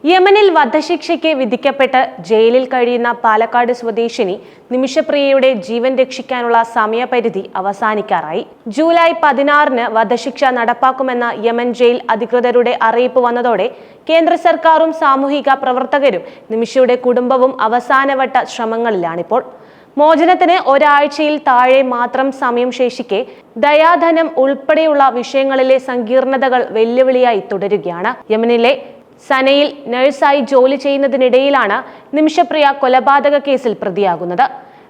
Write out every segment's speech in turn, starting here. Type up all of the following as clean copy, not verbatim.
യമനിൽ വധശിക്ഷയ്ക്ക് വിധിക്കപ്പെട്ട് ജയിലിൽ കഴിയുന്ന പാലക്കാട് സ്വദേശിനി നിമിഷപ്രിയയുടെ ജീവൻ രക്ഷിക്കാനുള്ള സമയപരിധി അവസാനിക്കാറായി. ജൂലൈ 16-ന് വധശിക്ഷ നടപ്പാക്കുമെന്ന യമൻ ജയിൽ അധികൃതരുടെ അറിയിപ്പ് വന്നതോടെ കേന്ദ്ര സർക്കാരും സാമൂഹിക പ്രവർത്തകരും നിമിഷയുടെ കുടുംബവും അവസാനവട്ട ശ്രമങ്ങളിലാണിപ്പോൾ. മോചനത്തിന് ഒരാഴ്ചയിൽ താഴെ മാത്രം സമയം ശേഷിക്കെ ദയാധനം ഉൾപ്പെടെയുള്ള വിഷയങ്ങളിലെ സങ്കീർണതകൾ വെല്ലുവിളിയായി തുടരുകയാണ്. യമനിലെ സനയിൽ നഴ്സായി ജോലി ചെയ്യുന്നതിനിടയിലാണ് നിമിഷപ്രിയ കൊലപാതക കേസിൽ പ്രതിയാകുന്നത്.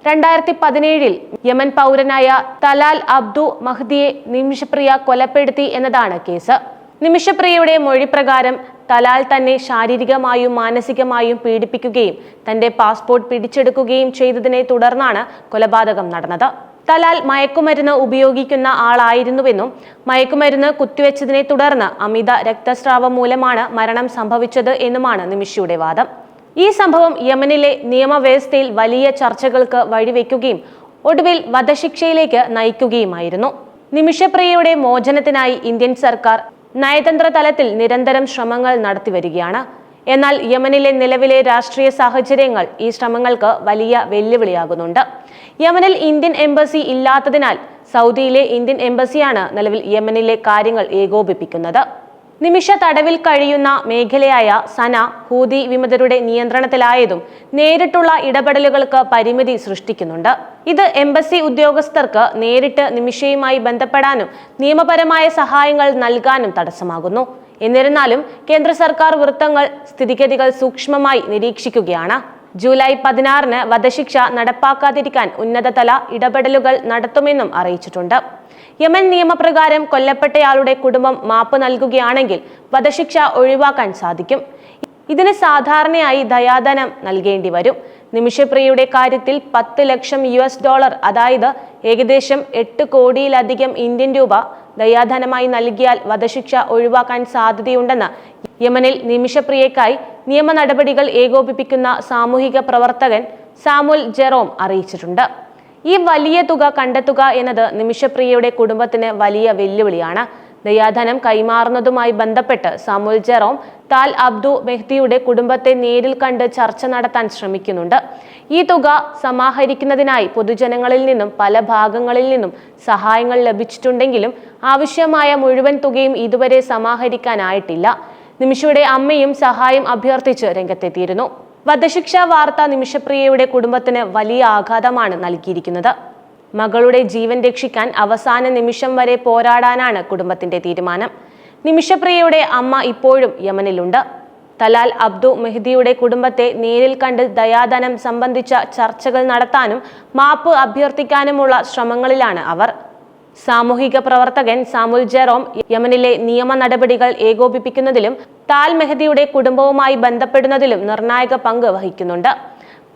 2017-ൽ യമൻ പൗരനായ തലാൽ അബ്ദു മഹ്ദിയെ നിമിഷപ്രിയ കൊലപ്പെടുത്തി എന്നതാണ് കേസ്. നിമിഷപ്രിയയുടെ മൊഴിപ്രകാരം തലാൽ തന്നെ ശാരീരികമായും മാനസികമായും പീഡിപ്പിക്കുകയും തന്റെ പാസ്പോർട്ട് പിടിച്ചെടുക്കുകയും ചെയ്തതിനെ തുടർന്നാണ് കൊലപാതകം നടന്നത്. തലാൽ മയക്കുമരുന്ന് ഉപയോഗിക്കുന്ന ആളായിരുന്നുവെന്നും മയക്കുമരുന്ന് കുത്തിവെച്ചതിനെ തുടർന്ന് അമിത രക്തസ്രാവം മൂലമാണ് മരണം സംഭവിച്ചത് എന്നുമാണ് നിമിഷയുടെ വാദം. ഈ സംഭവം യമനിലെ നിയമവ്യവസ്ഥയിൽ വലിയ ചർച്ചകൾക്ക് വഴിവെക്കുകയും ഒടുവിൽ വധശിക്ഷയിലേക്ക് നയിക്കുകയുമായിരുന്നു. നിമിഷപ്രിയയുടെ മോചനത്തിനായി ഇന്ത്യൻ സർക്കാർ നയതന്ത്ര തലത്തിൽ നിരന്തരം ശ്രമങ്ങൾ നടത്തിവരികയാണ്. എന്നാൽ യമനിലെ നിലവിലെ രാഷ്ട്രീയ സാഹചര്യങ്ങൾ ഈ ശ്രമങ്ങൾക്ക് വലിയ വെല്ലുവിളിയാകുന്നുണ്ട്. യമനിൽ ഇന്ത്യൻ എംബസി ഇല്ലാത്തതിനാൽ സൗദിയിലെ ഇന്ത്യൻ എംബസിയാണ് നിലവിൽ യമനിലെ കാര്യങ്ങൾ ഏകോപിപ്പിക്കുന്നത്. നിമിഷ തടവിൽ കഴിയുന്ന മേഖലയായ സന ഹൂതി വിമതരുടെ നിയന്ത്രണത്തിലായതും നേരിട്ടുള്ള ഇടപെടലുകൾക്ക് പരിമിതി സൃഷ്ടിക്കുന്നുണ്ട്. ഇത് എംബസി ഉദ്യോഗസ്ഥർക്ക് നേരിട്ട് നിമിഷയുമായി ബന്ധപ്പെടാനും നിയമപരമായ സഹായങ്ങൾ നൽകാനും തടസ്സമാകുന്നു. എന്നിരുന്നാലും കേന്ദ്ര സർക്കാർ വൃത്തങ്ങൾ സ്ഥിതിഗതികൾ സൂക്ഷ്മമായി നിരീക്ഷിക്കുകയാണ്. ജൂലൈ 16-ന് വധശിക്ഷ നടപ്പാക്കാതിരിക്കാൻ ഉന്നതതല ഇടപെടലുകൾ നടത്തുമെന്നും അറിയിച്ചിട്ടുണ്ട്. യമൻ നിയമപ്രകാരം കൊല്ലപ്പെട്ടയാളുടെ കുടുംബം മാപ്പ് നൽകുകയാണെങ്കിൽ വധശിക്ഷ ഒഴിവാക്കാൻ സാധിക്കും. ഇതിന് സാധാരണയായി ദയാധനം നൽകേണ്ടി വരും. നിമിഷപ്രിയയുടെ കാര്യത്തിൽ $10 ലക്ഷം അതായത് ഏകദേശം 8 കോടിയിലധികം ഇന്ത്യൻ രൂപ ദയാധനമായി നൽകിയാൽ വധശിക്ഷ ഒഴിവാക്കാൻ സാധ്യതയുണ്ടെന്ന് യമനിൽ നിമിഷപ്രിയയ്ക്കായി നിയമ നടപടികൾ ഏകോപിപ്പിക്കുന്ന സാമൂഹിക പ്രവർത്തകൻ സാമുൽ ജെറോം അറിയിച്ചിട്ടുണ്ട്. ഈ വലിയ തുക കണ്ടെത്തുക എന്നത് നിമിഷപ്രിയയുടെ കുടുംബത്തിന് വലിയ വെല്ലുവിളിയാണ്. ദയാധനം കൈമാറുന്നതുമായി ബന്ധപ്പെട്ട് സാമുൽ ജെറോം താൽ അബ്ദു മെഹ്ദിയുടെ കുടുംബത്തെ നേരിൽ കണ്ട് ചർച്ച നടത്താൻ ശ്രമിക്കുന്നുണ്ട്. ഈ തുക സമാഹരിക്കുന്നതിനായി പൊതുജനങ്ങളിൽ നിന്നും പല ഭാഗങ്ങളിൽ നിന്നും സഹായങ്ങൾ ലഭിച്ചിട്ടുണ്ടെങ്കിലും ആവശ്യമായ മുഴുവൻ തുകയും ഇതുവരെ സമാഹരിക്കാനായിട്ടില്ല. നിമിഷയുടെ അമ്മയും സഹായം അഭ്യർത്ഥിച്ച് രംഗത്തെത്തിയിരുന്നു. വധശിക്ഷ വാർത്ത നിമിഷപ്രിയയുടെ കുടുംബത്തിന് വലിയ ആഘാതമാണ് നൽകിയിരിക്കുന്നത്. മകളുടെ ജീവൻ രക്ഷിക്കാൻ അവസാന നിമിഷം വരെ പോരാടാനാണ് കുടുംബത്തിന്റെ തീരുമാനം. നിമിഷപ്രിയയുടെ അമ്മ ഇപ്പോഴും യമനിലുണ്ട്. തലാൽ അബ്ദു മെഹ്ദിയുടെ കുടുംബത്തെ നേരിൽ കണ്ട് ദയാധനം സംബന്ധിച്ച ചർച്ചകൾ നടത്താനും മാപ്പ് അഭ്യർത്ഥിക്കാനുമുള്ള ശ്രമങ്ങളിലാണ് അവർ. സാമൂഹിക പ്രവർത്തകൻ സാമുൽ ജെറോം യമനിലെ നിയമ നടപടികൾ ഏകോപിപ്പിക്കുന്നതിലും താൽ മെഹ്ദിയുടെ കുടുംബവുമായി ബന്ധപ്പെടുന്നതിലും നിർണായക പങ്ക് വഹിക്കുന്നുണ്ട്.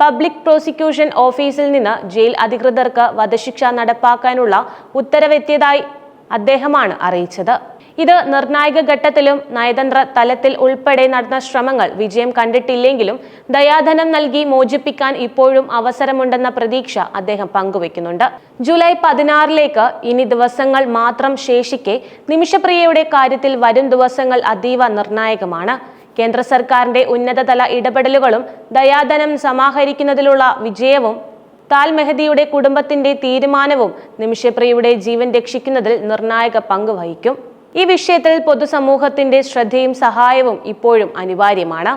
പബ്ലിക് പ്രോസിക്യൂഷൻ ഓഫീസിൽ നിന്ന് ജയിൽ അധികൃതർക്ക് വധശിക്ഷ നടപ്പാക്കാനുള്ള ഉത്തരവെത്തിയതായി അദ്ദേഹമാണ് അറിയിച്ചത്. ഇത് നിർണായക ഘട്ടത്തിലും നയതന്ത്ര തലത്തിൽ ഉൾപ്പെടെ നടന്ന ശ്രമങ്ങൾ വിജയം കണ്ടിട്ടില്ലെങ്കിലും ദയാധനം നൽകി മോചിപ്പിക്കാൻ ഇപ്പോഴും അവസരമുണ്ടെന്ന പ്രതീക്ഷ അദ്ദേഹം പങ്കുവെക്കുന്നുണ്ട്. ജൂലൈ 16-ലേക്ക് ഇനി ദിവസങ്ങൾ മാത്രം ശേഷിക്കെ നിമിഷപ്രിയയുടെ കാര്യത്തിൽ വരും ദിവസങ്ങൾ അതീവ നിർണായകമാണ്. കേന്ദ്ര സർക്കാരിന്റെ ഉന്നതതല ഇടപെടലുകളും ദയാധനം സമാഹരിക്കുന്നതിലുള്ള വിജയവും താൽ മെഹ്ദിയുടെ കുടുംബത്തിന്റെ തീരുമാനവും നിമിഷപ്രിയയുടെ ജീവൻ രക്ഷിക്കുന്നതിൽ നിർണായക പങ്ക് വഹിക്കും. ഈ വിഷയത്തിൽ പൊതുസമൂഹത്തിന്റെ ശ്രദ്ധയും സഹായവും ഇപ്പോഴും അനിവാര്യമാണ്.